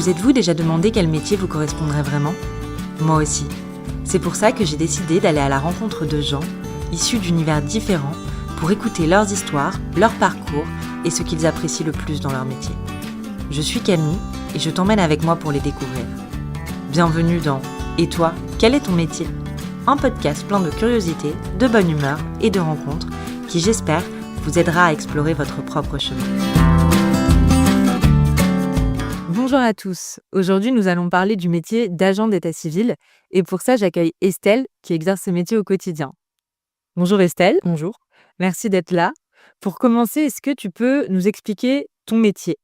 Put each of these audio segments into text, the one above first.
Vous êtes-vous déjà demandé quel métier vous correspondrait vraiment ? Moi aussi. C'est pour ça que j'ai décidé d'aller à la rencontre de gens issus d'univers différents pour écouter leurs histoires, leurs parcours et ce qu'ils apprécient le plus dans leur métier. Je suis Camille et je t'emmène avec moi pour les découvrir. Bienvenue dans « Et toi, quel est ton métier ?» Un podcast plein de curiosité, de bonne humeur et de rencontres qui, j'espère, vous aidera à explorer votre propre chemin. Bonjour à tous. Aujourd'hui, nous allons parler du métier d'agent d'état civil et pour ça, j'accueille Estelle qui exerce ce métier au quotidien. Bonjour Estelle. Bonjour. Merci d'être là. Pour commencer, est-ce que tu peux nous expliquer ton métier ?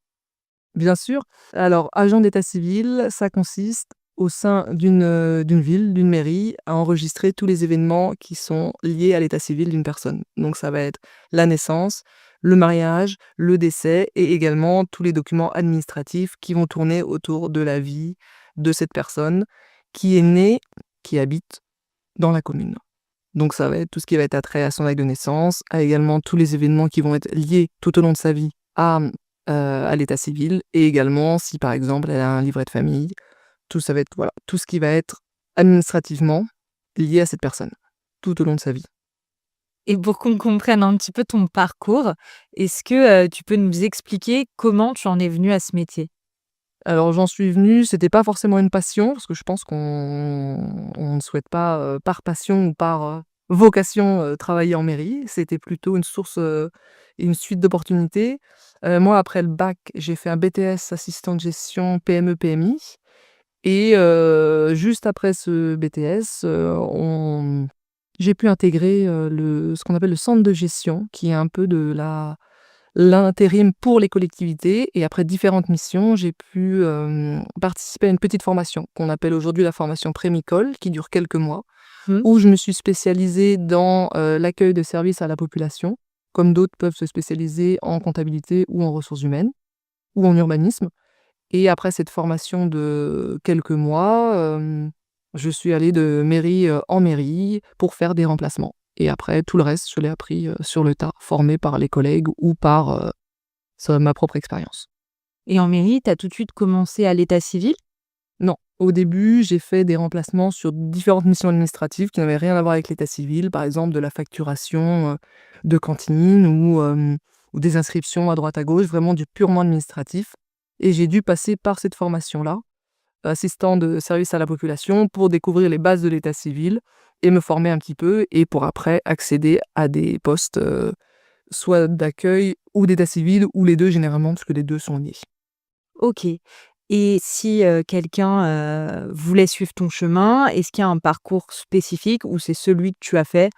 Bien sûr. Alors, agent d'état civil, ça consiste au sein d'une ville, d'une mairie, à enregistrer tous les événements qui sont liés à l'état civil d'une personne. Donc, ça va être la naissance, le mariage, le décès et également tous les documents administratifs qui vont tourner autour de la vie de cette personne qui est née, qui habite dans la commune. Donc, ça va être tout ce qui va être attrait à son acte de naissance, à également tous les événements qui vont être liés tout au long de sa vie à l'état civil et également si, par exemple, elle a un livret de famille. Tout ça va être, voilà, tout ce qui va être administrativement lié à cette personne, tout au long de sa vie. Et pour qu'on comprenne un petit peu ton parcours, est-ce que tu peux nous expliquer comment tu en es venue à ce métier ? Alors, j'en suis venue, c'était pas forcément une passion, parce que je pense qu'on ne souhaite pas, par passion ou par vocation, travailler en mairie. C'était plutôt une suite d'opportunités. Moi, après le bac, j'ai fait un BTS assistant de gestion PME-PMI. Et juste après ce BTS, j'ai pu intégrer ce qu'on appelle le centre de gestion, qui est un peu de l'intérim pour les collectivités. Et après différentes missions, j'ai pu participer à une petite formation qu'on appelle aujourd'hui la formation Prémicole, qui dure quelques mois, où je me suis spécialisée dans l'accueil de services à la population, comme d'autres peuvent se spécialiser en comptabilité ou en ressources humaines, ou en urbanisme. Et après cette formation de quelques mois, je suis allée de mairie en mairie pour faire des remplacements. Et après, tout le reste, je l'ai appris sur le tas, formé par les collègues ou par ma propre expérience. Et en mairie, tu as tout de suite commencé à l'état civil ? Non, au début, j'ai fait des remplacements sur différentes missions administratives qui n'avaient rien à voir avec l'état civil, par exemple de la facturation de cantine ou des inscriptions à droite à gauche, vraiment du purement administratif. Et j'ai dû passer par cette formation-là, assistant de service à la population, pour découvrir les bases de l'état civil et me former un petit peu, et pour après accéder à des postes soit d'accueil ou d'état civil, ou les deux généralement, parce que les deux sont liés. Ok. Et si quelqu'un voulait suivre ton chemin, est-ce qu'il y a un parcours spécifique ou c'est celui que tu as fait ?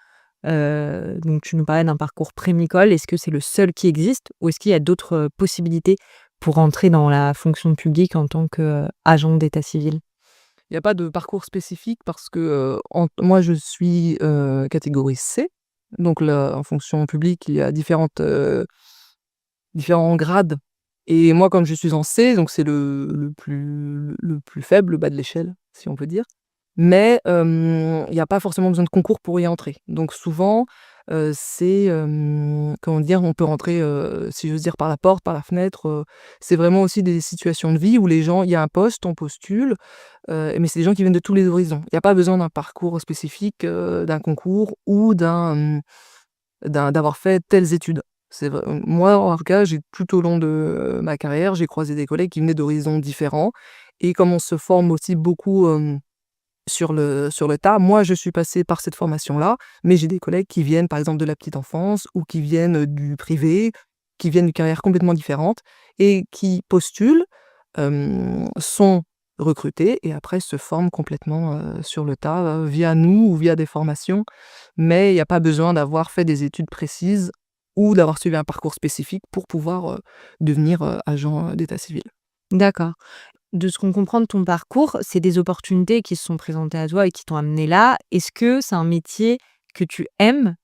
Donc tu nous parlais d'un parcours Prémicole, est-ce que c'est le seul qui existe ou est-ce qu'il y a d'autres possibilités pour entrer dans la fonction publique en tant qu'agent d'état civil ? Il n'y a pas de parcours spécifique parce que moi je suis catégorie C, donc là, en fonction publique il y a différents grades. Et moi, comme je suis en C, donc c'est le plus faible, le bas de l'échelle, si on peut dire. Mais il n'y a pas forcément besoin de concours pour y entrer. Donc souvent, c'est, comment dire, on peut rentrer, si j'ose dire, par la porte, par la fenêtre. C'est vraiment aussi des situations de vie où les gens, il y a un poste, on postule, mais c'est des gens qui viennent de tous les horizons. Il n'y a pas besoin d'un parcours spécifique, d'un concours ou d'avoir fait telles études. Moi, en tout cas, tout au long de ma carrière, j'ai croisé des collègues qui venaient d'horizons différents. Et comme on se forme aussi beaucoup sur le tas, moi, je suis passée par cette formation-là, mais j'ai des collègues qui viennent, par exemple, de la petite enfance ou qui viennent du privé, qui viennent de carrières complètement différentes et qui postulent, sont recrutés et après se forment complètement sur le tas via nous ou via des formations. Mais il n'y a pas besoin d'avoir fait des études précises ou d'avoir suivi un parcours spécifique pour pouvoir devenir agent d'état civil. D'accord. De ce qu'on comprend de ton parcours, c'est des opportunités qui se sont présentées à toi et qui t'ont amené là. Est-ce que c'est un métier que tu aimes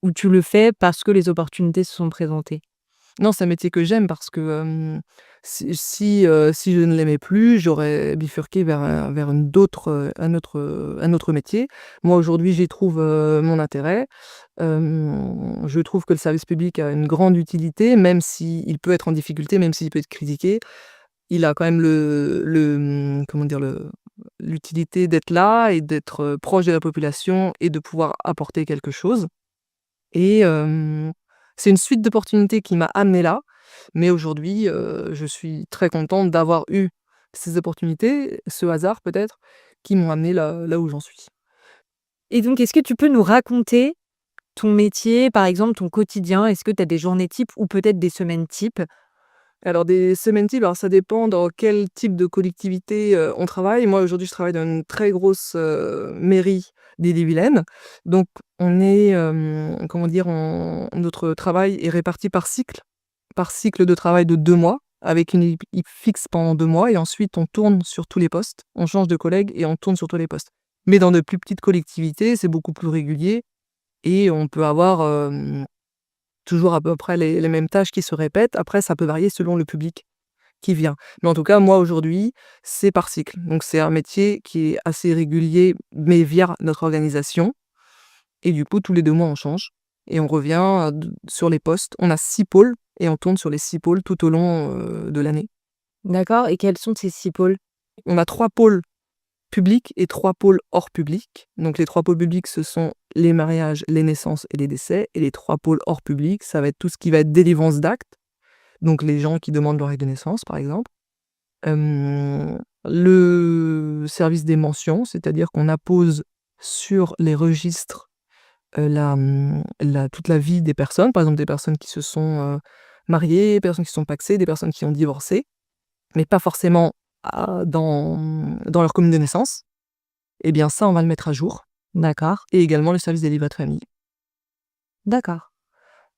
ou tu le fais parce que les opportunités se sont présentées ? Non, c'est un métier que j'aime parce que si je ne l'aimais plus, j'aurais bifurqué vers un autre métier. Moi, aujourd'hui, j'y trouve mon intérêt. Je trouve que le service public a une grande utilité, même s'il peut être en difficulté, même s'il peut être critiqué. il a quand même comment dire? L'utilité d'être là et d'être, proche de la population et de pouvoir apporter quelque chose et c'est une suite d'opportunités qui m'a amenée là, mais aujourd'hui, je suis très contente d'avoir eu ces opportunités, ce hasard peut-être, qui m'ont amenée là où j'en suis. Et donc, est-ce que tu peux nous raconter ton métier, par exemple ton quotidien? Est-ce que tu as des journées types ou peut-être des semaines types? Alors des semaines types, alors ça dépend dans quel type de collectivité, on travaille. Moi aujourd'hui je travaille dans une très grosse, mairie d'Ille-et-Vilaine. Donc on est, comment dire? Notre travail est réparti par cycle de travail de 2 mois, avec une équipe fixe pendant 2 mois et ensuite on tourne sur tous les postes. On change de collègues et on tourne sur tous les postes. Mais dans de plus petites collectivités, c'est beaucoup plus régulier et on peut avoir, toujours à peu près les mêmes tâches qui se répètent. Après ça peut varier selon le public qui vient. Mais en tout cas, moi, aujourd'hui, c'est par cycle. Donc c'est un métier qui est assez régulier, mais via notre organisation et du coup, tous les 2 mois, on change et on revient, sur les postes. On a 6 pôles et on tourne sur les 6 pôles tout au long, de l'année. D'accord, et quels sont ces 6 pôles? On a 3 pôles publics et 3 pôles hors public. Donc les 3 pôles publics, ce sont les mariages, les naissances et les décès et les 3 pôles hors public, ça va être tout ce qui va être délivrance d'actes, donc les gens qui demandent leur acte de naissance, par exemple. Le service des mentions, c'est-à-dire qu'on appose sur les registres, toute la vie des personnes, par exemple des personnes qui se sont, mariées, des personnes qui sont pacsées, des personnes qui ont divorcé, mais pas forcément dans leur commune de naissance. Et bien ça, on va le mettre à jour D'accord, et également le service des livrets de famille. d'accord.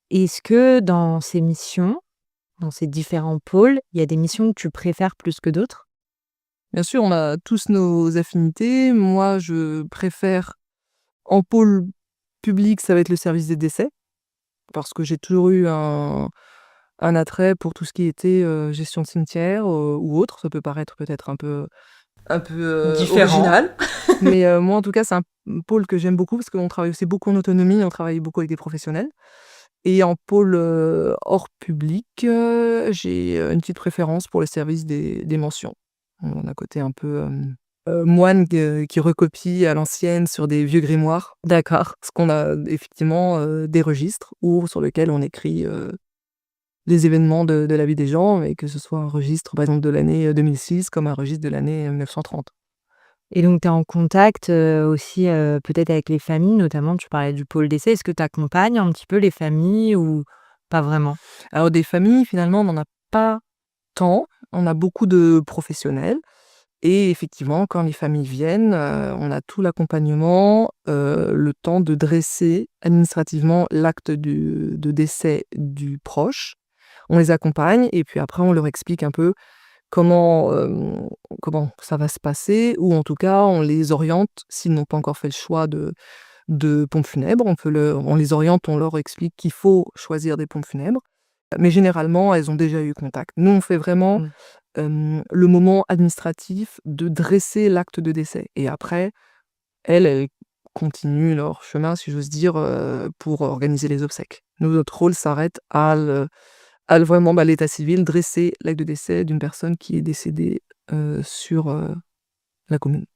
Et est-ce que dans ces missions, dans ces différents pôles, il y a des missions que tu préfères plus que d'autres? Bien sûr, on a tous nos affinités. Moi, je préfère en pôle public, ça va être le service des décès, parce que j'ai toujours eu un attrait pour tout ce qui était, gestion de cimetière, ou autre. Ça peut paraître peut-être un peu, Différent. original, mais moi en tout cas, c'est un pôle que j'aime beaucoup parce qu'on travaille aussi beaucoup en autonomie, on travaille beaucoup avec des professionnels et en pôle, hors public, j'ai, une petite préférence pour le service des mentions. On a un côté un peu, moine qui recopie à l'ancienne sur des vieux grimoires. D'accord. Parce qu'on a effectivement, des registres sur lesquels on écrit, les événements de la vie des gens et que ce soit un registre, par exemple, de l'année, 2006 comme un registre de l'année, 1930. Et donc tu es en contact, aussi, peut-être avec les familles, notamment tu parlais du pôle décès. Est-ce que tu accompagnes un petit peu les familles ou pas vraiment? Alors des familles, finalement, on n'en a pas tant, on a beaucoup de professionnels et effectivement, quand les familles viennent, on a tout l'accompagnement, le temps de dresser administrativement l'acte de décès du proche. On les accompagne et puis après on leur explique un peu comment, comment ça va se passer ou en tout cas on les oriente s'ils n'ont pas encore fait le choix de pompes funèbres. On les oriente, on leur explique qu'il faut choisir des pompes funèbres, mais généralement elles ont déjà eu contact. Nous, on fait vraiment, Mmh. le moment administratif de dresser l'acte de décès et après elles continuent leur chemin, si j'ose dire, pour organiser les obsèques. Nous, notre rôle s'arrête à vraiment, l'état civil, dresser l'acte de décès d'une personne qui est décédée, sur, la commune.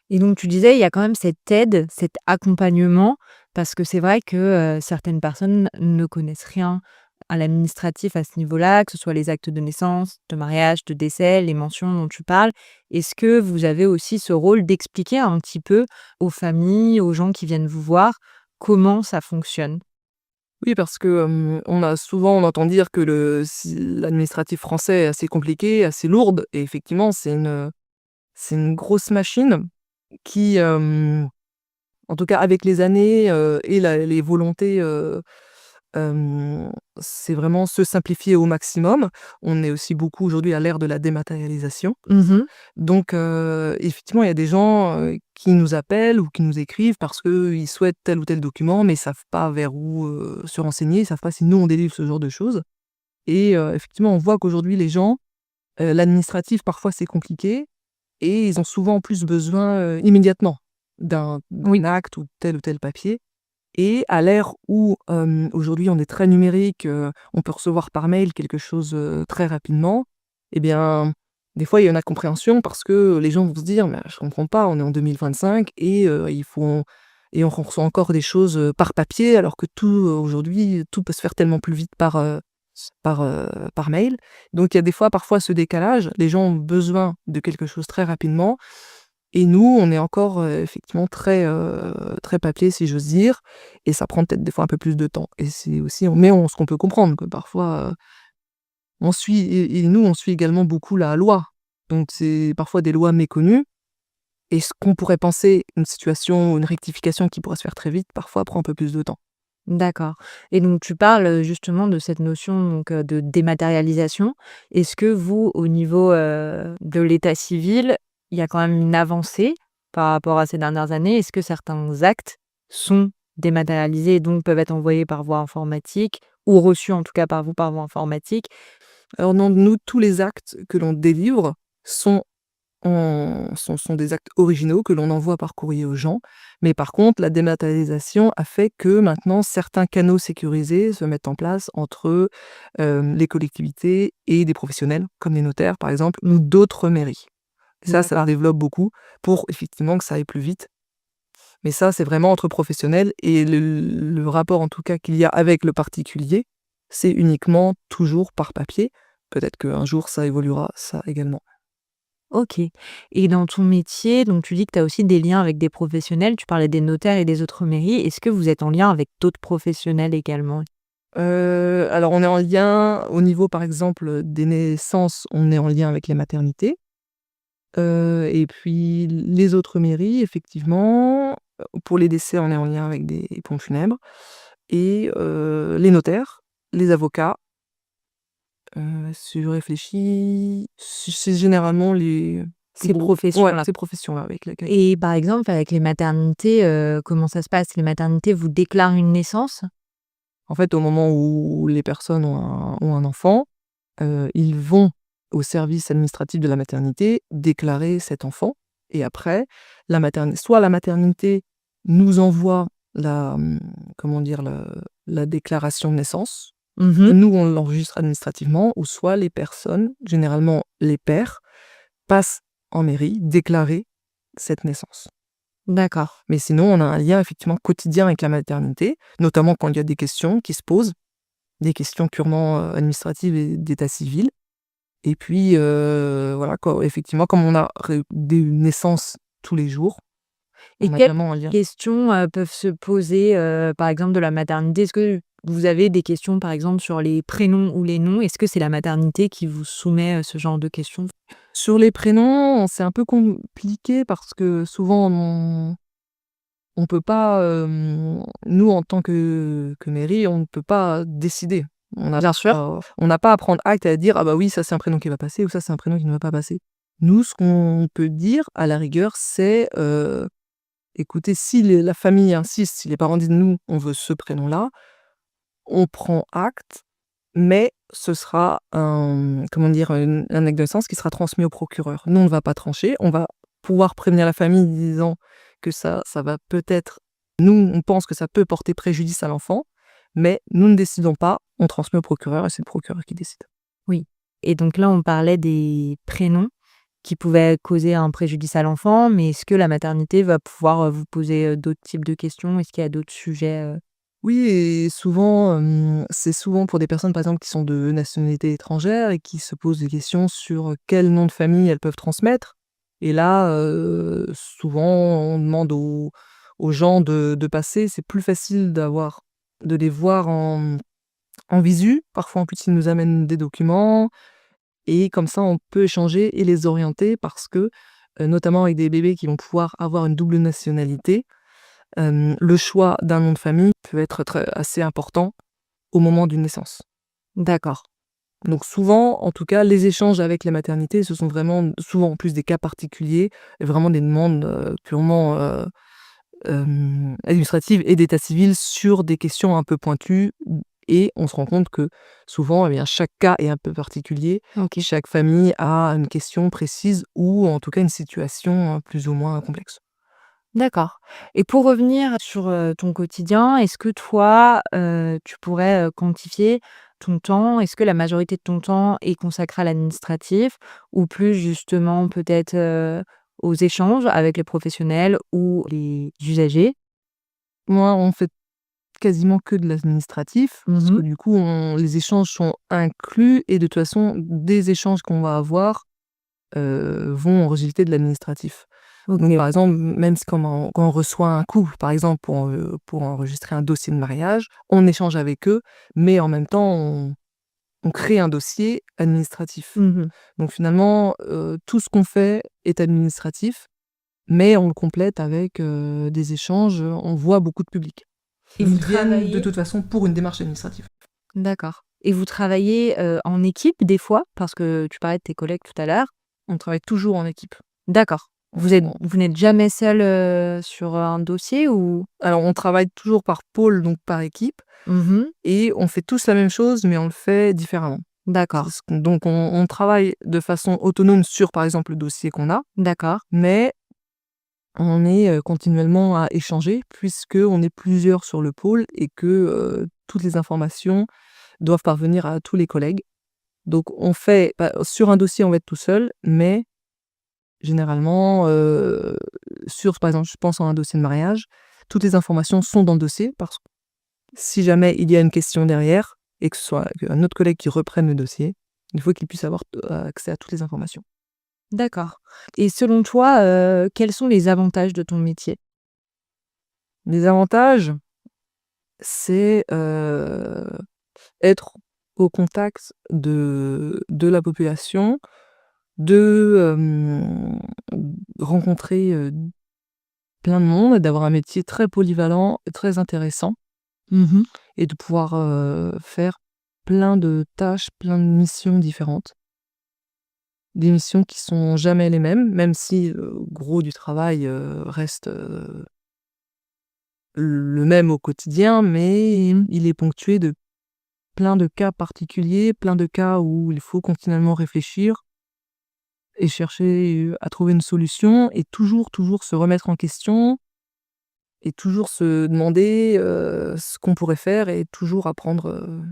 Et donc tu disais, il y a quand même cette aide, cet accompagnement, parce que c'est vrai que, certaines personnes ne connaissent rien à l'administratif à ce niveau-là, que ce soit les actes de naissance, de mariage, de décès, les mentions dont tu parles. Est-ce que vous avez aussi ce rôle d'expliquer un petit peu aux familles, aux gens qui viennent vous voir, comment ça fonctionne? Oui, parce que, on entend dire que l'administratif français est assez compliqué, assez lourde et effectivement, c'est une grosse machine qui, en tout cas avec les années, et les volontés, hem, c'est vraiment se simplifier au maximum. On est aussi beaucoup aujourd'hui à l'ère de la dématérialisation. Mmh. Donc effectivement, il y a des gens, qui nous appellent ou qui nous écrivent parce qu'ils souhaitent tel ou tel document, mais ils savent pas vers où, se renseigner. Ils savent pas si nous, on délivre ce genre de choses et effectivement, on voit qu'aujourd'hui les gens, l'administratif parfois c'est compliqué et ils ont souvent en plus besoin, immédiatement d'un Oui. acte ou tel papier et à l'ère où, aujourd'hui on est très numérique, on peut recevoir par mail quelque chose, très rapidement et bien Des fois, il y a une incompréhension parce que les gens vont se dire: «Mais je comprends pas, on est en 2025 et on reçoit encore des choses, par papier alors que tout, aujourd'hui, tout peut se faire tellement plus vite par mail». Donc il y a des fois, parfois, ce décalage. Les gens ont besoin de quelque chose très rapidement et nous, on est encore, effectivement très papier, si j'ose dire, et ça prend peut-être des fois un peu plus de temps et c'est aussi ce qu'on peut comprendre que parfois, on suit et nous, on suit également beaucoup la loi. Donc c'est parfois des lois méconnues et ce qu'on pourrait penser une situation, une rectification qui pourrait se faire très vite, parfois prend un peu plus de temps. D'accord, et donc tu parles, justement de cette notion donc, de dématérialisation. Est-ce que vous, au niveau, de l'état civil, il y a quand même une avancée par rapport à ces dernières années? Est-ce que certains actes sont dématérialisés et donc peuvent être envoyés par voie informatique ou reçus en tout cas par vous par voie informatique? Alors non, nous, tous les actes que l'on délivre sont sont des actes originaux que l'on envoie par courrier aux gens. Mais par contre, la dématérialisation a fait que maintenant certains canaux sécurisés se mettent en place entre, les collectivités et des professionnels, comme les notaires par exemple, ou d'autres mairies. Ça leur développe beaucoup pour effectivement que ça aille plus vite. Mais ça, c'est vraiment entre professionnels et le rapport en tout cas qu'il y a avec le particulier, c'est uniquement toujours par papier. Peut-être qu'un jour ça évoluera, ça également. OK, et dans ton métier, donc tu dis que tu as aussi des liens avec des professionnels, tu parlais des notaires et des autres mairies. Est-ce que vous êtes en lien avec d'autres professionnels également? Alors on est en lien au niveau par exemple, des naissances, on est en lien avec les maternités, et puis les autres mairies effectivement, pour les décès, on est en lien avec des pompes funèbres et les notaires, les avocats, si je réfléchis, c'est généralement les Ces groupes, ouais, professions-là. ces professions-là avec lesquelles. Et par exemple, avec les maternités, comment ça se passe? Les maternités vous déclarent une naissance? En fait, au moment où les personnes ont un enfant, ils vont au service administratif de la maternité déclarer cet enfant et après la maternité nous envoie comment dire? La déclaration de naissance. Mmh. Nous, on l'enregistre administrativement ou soit les personnes, généralement les pères, passent en mairie déclarer cette naissance. D'accord. Mais sinon, on a un lien effectivement quotidien avec la maternité, notamment quand il y a des questions qui se posent, des questions purement, administratives et d'état civil. Et puis, voilà quoi, effectivement, comme on a des naissances tous les jours, Et on a quelles également un lien. questions, peuvent se poser, par exemple de la maternité? Est-ce que vous avez des questions, par exemple, sur les prénoms ou les noms? Est-ce que c'est la maternité qui vous soumet, ce genre de questions? Sur les prénoms, c'est un peu compliqué parce que souvent on peut pas, nous en tant que mairie, on ne peut pas décider. Bien sûr. On n'a pas à prendre acte et à dire: «Ah bah oui, ça c'est un prénom qui va passer ou ça c'est un prénom qui ne va pas passer». Nous, ce qu'on peut dire à la rigueur, c'est, écoutez, si la famille insiste, si les parents disent: «Nous, on veut ce prénom-là», on prend acte, mais ce sera comment dire? Un acte de naissance qui sera transmis au procureur. Nous, on ne va pas trancher, on va pouvoir prévenir la famille disant que ça va peut-être nous, on pense que ça peut porter préjudice à l'enfant, mais nous ne décidons pas, on transmet au procureur et c'est le procureur qui décide. Oui, et donc là, on parlait des prénoms qui pouvaient causer un préjudice à l'enfant, mais est-ce que la maternité va pouvoir, vous poser, d'autres types de questions? Est-ce qu'il y a d'autres sujets? Oui et souvent, c'est souvent pour des personnes, par exemple, qui sont de nationalité étrangère et qui se posent des questions sur quel nom de famille elles peuvent transmettre et là, souvent on demande aux gens de passer. C'est plus facile de les voir en visu. Parfois, en plus, ils nous amènent des documents et comme ça, on peut échanger et les orienter parce que, notamment avec des bébés qui vont pouvoir avoir une double nationalité, le choix d'un nom de famille peut être assez important au moment d'une naissance. D'accord. Donc souvent, en tout cas, les échanges avec les maternités, ce sont vraiment souvent en plus des cas particuliers et vraiment des demandes, purement, administratives et d'état civil sur des questions un peu pointues et on se rend compte que souvent, eh bien, chaque cas est un peu particulier. OK. Chaque famille a une question précise ou en tout cas une situation, plus ou moins complexe. D'accord. Et pour revenir sur, ton quotidien, est-ce que toi, tu pourrais, quantifier ton temps? Est-ce que la majorité de ton temps est consacré à l'administratif ou plus justement peut-être, aux échanges avec les professionnels ou les usagers? Moi, on fait quasiment que de l'administratif parce que Mmh. du coup, les échanges sont inclus et de toute façon, des échanges qu'on va avoir, vont en résulter de l'administratif. Donc OK. par exemple, même si quand on reçoit un couple, par exemple, pour enregistrer un dossier de mariage, on échange avec eux, mais en même temps, on crée un dossier administratif. Mmh. Donc finalement, tout ce qu'on fait est administratif, mais on le complète avec, des échanges, on voit beaucoup de public. Et vous Ils viennent de travaillez toute façon pour une démarche administrative. d'accord. Et vous travaillez, en équipe des fois? Parce que tu parlais de tes collègues tout à l'heure. On travaille toujours en équipe. D'accord. On on Vous n'êtes jamais seul, sur, un dossier ou? alors on travaille toujours par pôle, donc par équipe Mmh. et on fait tous la même chose, mais on le fait différemment. C'est D'accord, ce qu'on donc on travaille de façon autonome sur, par exemple, le dossier qu'on a, d'accord. mais on est, continuellement à échanger puisqu'on est plusieurs sur le pôle et que, toutes les informations doivent parvenir à tous les collègues. Donc on fait bah, sur un dossier, on va être tout seul, mais généralement, sur par exemple, je pense à un dossier de mariage, toutes les informations sont dans le dossier parce que si jamais il y a une question derrière et que ce soit un autre collègue qui reprenne le dossier, il faut qu'il puisse avoir accès à toutes les informations. D'accord. Et selon toi, quels sont les avantages de ton métier? Les avantages, c'est, être au contact de la population, de, rencontrer, plein de monde, d'avoir un métier très polyvalent et très intéressant Mmh. et de pouvoir, faire plein de tâches, plein de missions différentes. Des missions qui sont jamais les mêmes, même si le gros du travail, reste, le même au quotidien, mais il est ponctué de plein de cas particuliers, plein de cas où il faut continuellement réfléchir et chercher, à trouver une solution et toujours, toujours se remettre en question et toujours se demander, ce qu'on pourrait faire et toujours apprendre,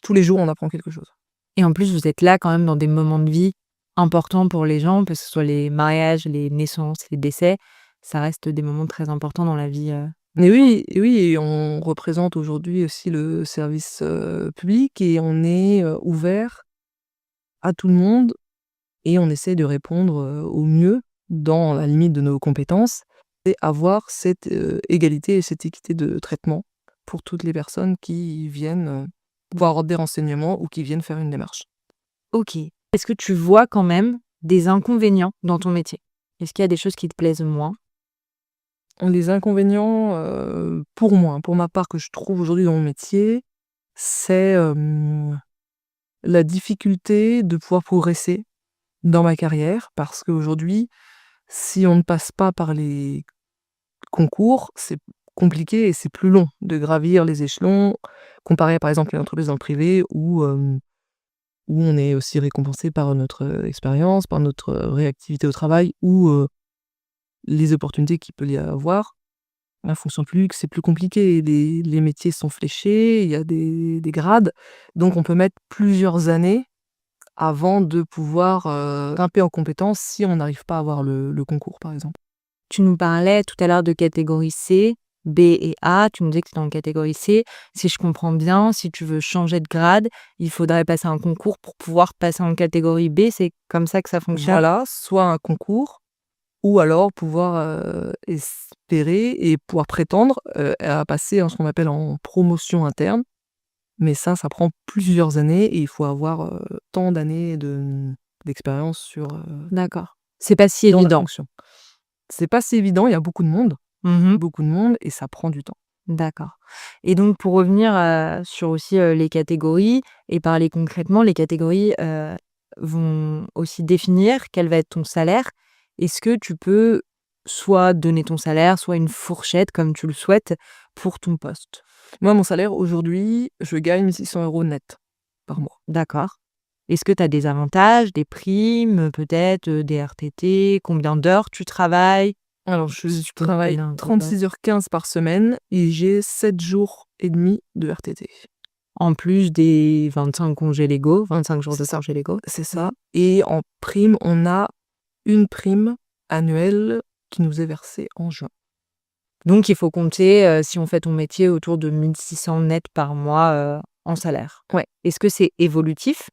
tous les jours on apprend quelque chose. Et en plus, vous êtes là quand même dans des moments de vie importants pour les gens, que ce soit les mariages, les naissances, les décès, ça reste des moments très importants dans la vie, Et oui et on représente aujourd'hui aussi le service, public et on est, ouvert à tout le monde et on essaie de répondre, au mieux dans la limite de nos compétences et avoir cette, égalité et cette équité de traitement pour toutes les personnes qui viennent, pouvoir avoir des renseignements ou qui viennent faire une démarche. OK. Est-ce que tu vois quand même des inconvénients dans ton métier? Est-ce qu'il y a des choses qui te plaisent moins? Les inconvénients, pour moi, pour ma part, que je trouve aujourd'hui dans mon métier, c'est, la difficulté de pouvoir progresser dans ma carrière parce qu'aujourd'hui, si on ne passe pas par les concours, c'est compliqué et c'est plus long de gravir les échelons, comparé à, par exemple, à une entreprise dans le privé où on est aussi récompensé par notre, expérience, par notre, réactivité au travail ou, les opportunités qu'il peut y avoir. La fonction publique, c'est plus compliqué. Les métiers sont fléchés, il y a des grades, donc on peut mettre plusieurs années avant de pouvoir, grimper en compétences si on n'arrive pas à avoir le concours, par exemple. Tu nous parlais tout à l'heure de catégorie C, B et A. Tu me disais que tu étais en catégorie C. Si je comprends bien, si tu veux changer de grade, il faudrait passer un concours pour pouvoir passer en catégorie B. C'est comme ça que ça fonctionne? Voilà, soit un concours ou alors pouvoir, espérer et pouvoir prétendre, à passer en ce qu'on appelle en promotion interne. Mais ça prend plusieurs années et il faut avoir, tant d'années d'expérience sur, D'accord. C'est pas si dans la évident. fonction. C'est pas si évident, il y a Mmh. beaucoup de monde et ça prend du temps. D'accord. Et donc pour revenir, sur aussi, les catégories et parler concrètement, les catégories, vont aussi définir quel va être ton salaire. Est-ce que tu peux soit donner ton salaire, soit une fourchette comme tu le souhaites pour ton poste? Moi, mon salaire aujourd'hui, je gagne 1 600 € net par mois. D'accord. Est-ce que tu as des avantages, des primes, peut-être, des RTT? Combien d'heures tu travailles? Alors Si je tu peux me travaille donner un détail. 36h15 par semaine et j'ai 7 jours et demi de RTT. En plus des 25 congés légaux, 25 jours C'est de ça, congés légaux. c'est ça. Et en prime, on a une prime annuelle qui nous est versée en juin. Donc il faut compter, si on fait ton métier, autour de 1 600 net par mois, en salaire. Ouais. Est-ce que c'est évolutif?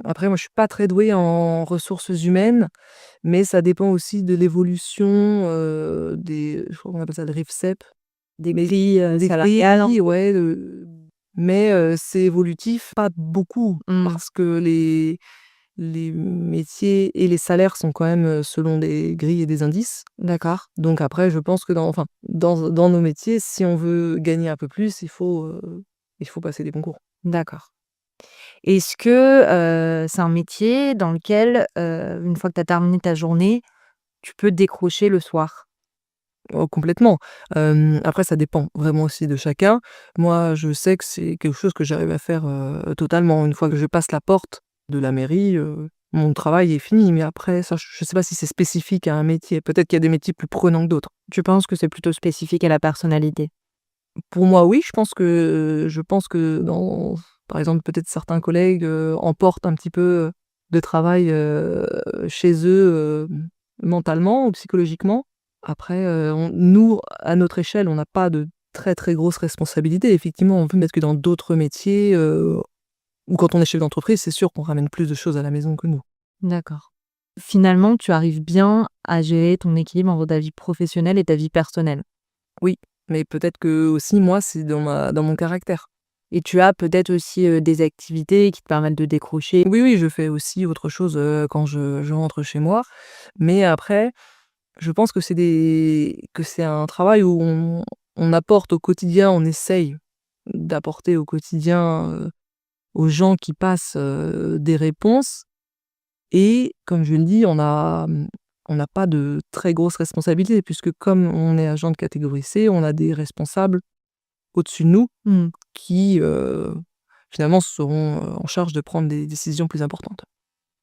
Après moi je suis pas très douée en ressources humaines, mais ça dépend aussi de l'évolution, je crois qu'on appelle ça le RIFSEP. Des Mais grilles, des salariales? grilles, ouais, mais c'est évolutif, pas beaucoup, Mmh. parce que les métiers et les salaires sont quand même, selon des grilles et des indices. D'accord, Donc après je pense que dans nos métiers, si on veut gagner un peu plus, il faut passer des concours. d'accord. Est-ce que, c'est un métier dans lequel, une fois que tu as terminé ta journée, tu peux décrocher le soir? Oh complètement. Après ça dépend vraiment aussi de chacun. Moi, je sais que c'est quelque chose que j'arrive à faire, totalement. Une fois que je passe la porte de la mairie, mon travail est fini. Mais après ça, je sais pas si c'est spécifique à un métier. Peut-être qu'il y a des métiers plus prenants que d'autres. Tu penses que c'est plutôt spécifique à la personnalité? Pour moi, oui, je pense que dans par exemple, peut-être certains collègues, emportent un petit peu, de travail, chez eux, mentalement ou psychologiquement. Après, nous, à notre échelle, on n'a pas de très, très grosses responsabilités. Effectivement, on peut mettre que dans d'autres métiers, ou quand on est chef d'entreprise, c'est sûr qu'on ramène plus de choses à la maison que nous. D'accord. Finalement, tu arrives bien à gérer ton équilibre entre ta vie professionnelle et ta vie personnelle? Oui, mais peut-être que aussi moi, c'est dans mon caractère. Et tu as peut-être aussi, des activités qui te permettent de décrocher? Oui, oui, je fais aussi autre chose, quand je rentre chez moi. Mais après, je pense que c'est un travail où on apporte au quotidien, on essaye d'apporter au quotidien, aux gens qui passent, des réponses et comme je le dis, on n'a pas de très grosses responsabilités puisque comme on est agent de catégorie C, on a des responsables au-dessus de nous Mmh. qui, finalement seront, en charge de prendre des décisions plus importantes.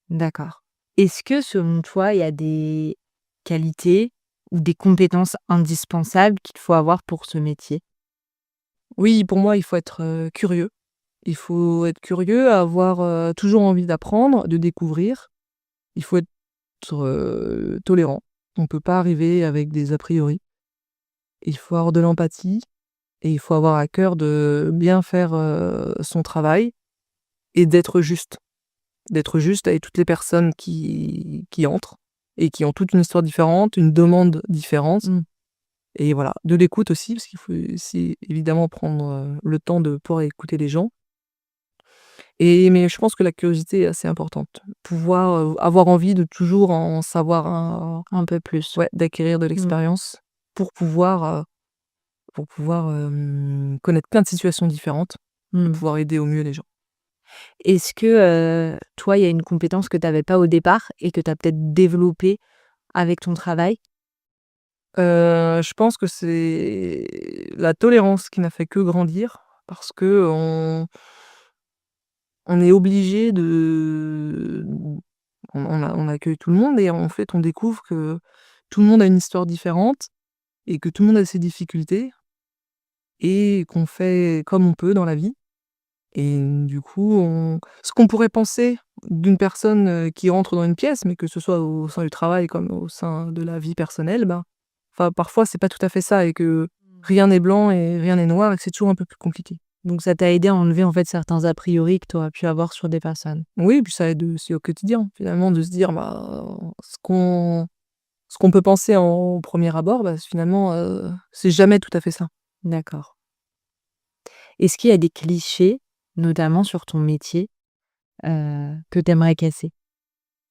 D'accord. Est-ce que selon toi, il y a des qualités ou des compétences indispensables qu'il faut avoir pour ce métier? Oui, pour moi, il faut être, curieux. Il faut être curieux, avoir, toujours envie d'apprendre, de découvrir. Il faut être, tolérant. On peut pas arriver avec des a priori. Il faut avoir de l'empathie et il faut avoir à cœur de bien faire, son travail et d'être juste. D'être juste avec toutes les personnes qui entrent et qui ont toute une histoire différente, une demande différente Mmh. et voilà. De l'écoute aussi, parce qu'il faut aussi évidemment prendre, le temps de pouvoir écouter les gens. Mais je pense que la curiosité est assez importante. Pouvoir, avoir envie de toujours en savoir Un peu plus. ouais, d'acquérir de Mmh. l'expérience pour pouvoir, connaître plein de situations différentes et Mmh. pouvoir aider au mieux les gens. Est-ce que, toi, il y a une compétence que tu avais pas au départ et que tu as peut-être développée avec ton travail? Je pense que c'est la tolérance qui n'a fait que grandir parce qu'on est obligé de on accueille tout le monde et en fait, on découvre que tout le monde a une histoire différente et que tout le monde a ses difficultés et qu'on fait comme on peut dans la vie et du coup, ce qu'on pourrait penser d'une personne, qui rentre dans une pièce, mais que ce soit au sein du travail comme au sein de la vie personnelle, ben, enfin, parfois, c'est pas tout à fait ça et que Mmh. rien n'est blanc et rien n'est noir et que c'est toujours un peu plus compliqué. Donc ça t'a aidé à enlever, en fait, certains a priori que tu aurais pu avoir sur des personnes? Oui, puis ça aide aussi au quotidien, finalement, de se dire, bah, ce qu'on peut penser en premier abord, bah, finalement, c'est jamais tout à fait ça. D'accord. Est-ce qu'il y a des clichés, notamment sur ton métier, que tu aimerais casser?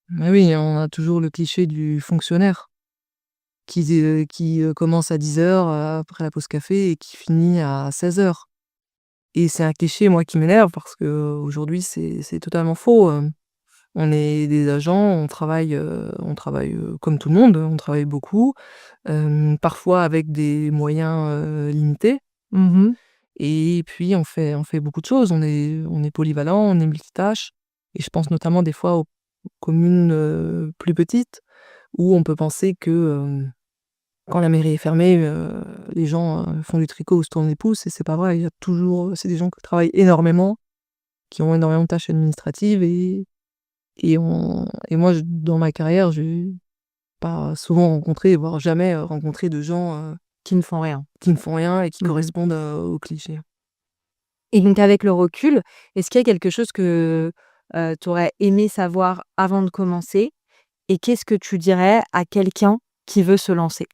Mais oui, on a toujours le cliché du fonctionnaire qui commence à 10h, après la pause café et qui finit à 16h. Et c'est un cliché, moi, qui m'énerve parce qu'aujourd'hui, c'est totalement faux, On est des agents, on travaille, comme tout le monde, on travaille beaucoup, parfois avec des moyens, limités Mmh. et puis on fait beaucoup de choses. On est polyvalent, on est multitâche et je pense notamment des fois aux communes, plus petites où on peut penser que, Quand la mairie est fermée, les gens, font du tricot ou se tournent les pouces et c'est pas vrai. Il y a toujours, c'est des gens qui travaillent énormément, qui ont énormément de tâches administratives et moi, dans ma carrière, j'ai pas souvent rencontré, voire jamais, rencontré de gens, Qui ne font rien. qui ne font rien et qui Mmh. correspondent, aux clichés. Et donc avec le recul, est-ce qu'il y a quelque chose que, tu aurais aimé savoir avant de commencer? Et qu'est-ce que tu dirais à quelqu'un qui veut se lancer?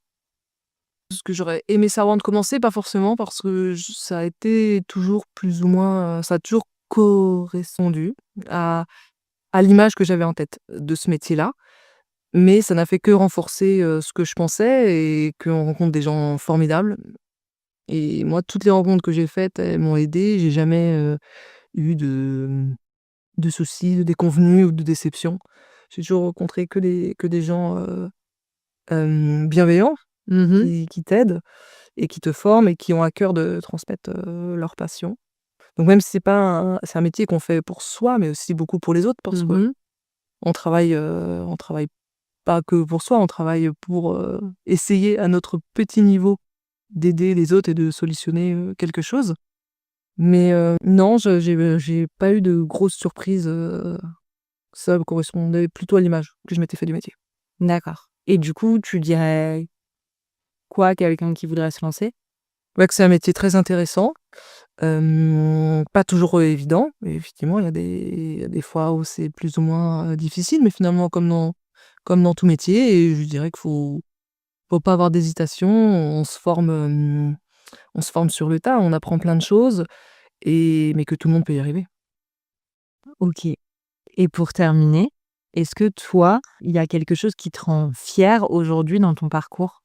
Ce que j'aurais aimé savoir avant de commencer, pas forcément parce que ça a été toujours plus ou moins, ça a toujours correspondu à l'image que j'avais en tête de ce métier-là. Mais ça n'a fait que renforcer, ce que je pensais et qu'on rencontre des gens formidables et moi, toutes les rencontres que j'ai faites, elles m'ont aidée. J'ai jamais, eu de soucis, de déconvenues ou de déceptions. J'ai toujours rencontré que des gens, bienveillants Mmh. qui t'aident et qui te forment et qui ont à cœur de transmettre, leur passion. Donc même si c'est un métier qu'on fait pour soi, mais aussi beaucoup pour les autres parce qu'on Mmh. travaille pas que pour soi, on travaille pour, essayer à notre petit niveau d'aider les autres et de solutionner, quelque chose. Mais, non, j'ai pas eu de grosses surprises, ça correspondait plutôt à l'image que je m'étais fait du métier. D'accord. Et du coup, tu dirais quoi à quelqu'un qui voudrait se lancer? Ouais, que c'est un métier très intéressant, pas toujours, évident. Et effectivement, il y a des fois où c'est plus ou moins, difficile, mais finalement comme dans tout métier et je dirais qu'il faut pas avoir d'hésitation. On se forme sur le tas, on apprend plein de choses mais que tout le monde peut y arriver. OK. Et pour terminer, est-ce que toi, il y a quelque chose qui te rend fière aujourd'hui dans ton parcours?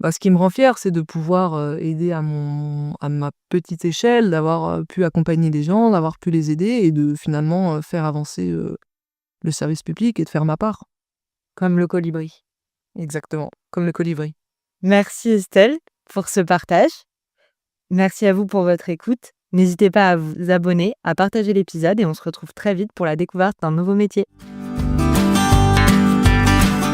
Bah, ce qui me rend fière, c'est de pouvoir, aider à ma petite échelle, d'avoir, pu accompagner les gens, d'avoir pu les aider et de finalement, faire avancer, le service public et de faire ma part. Comme le colibri. Exactement, comme le colibri. Merci Estelle pour ce partage. Merci à vous pour votre écoute. N'hésitez pas à vous abonner, à partager l'épisode et on se retrouve très vite pour la découverte d'un nouveau métier.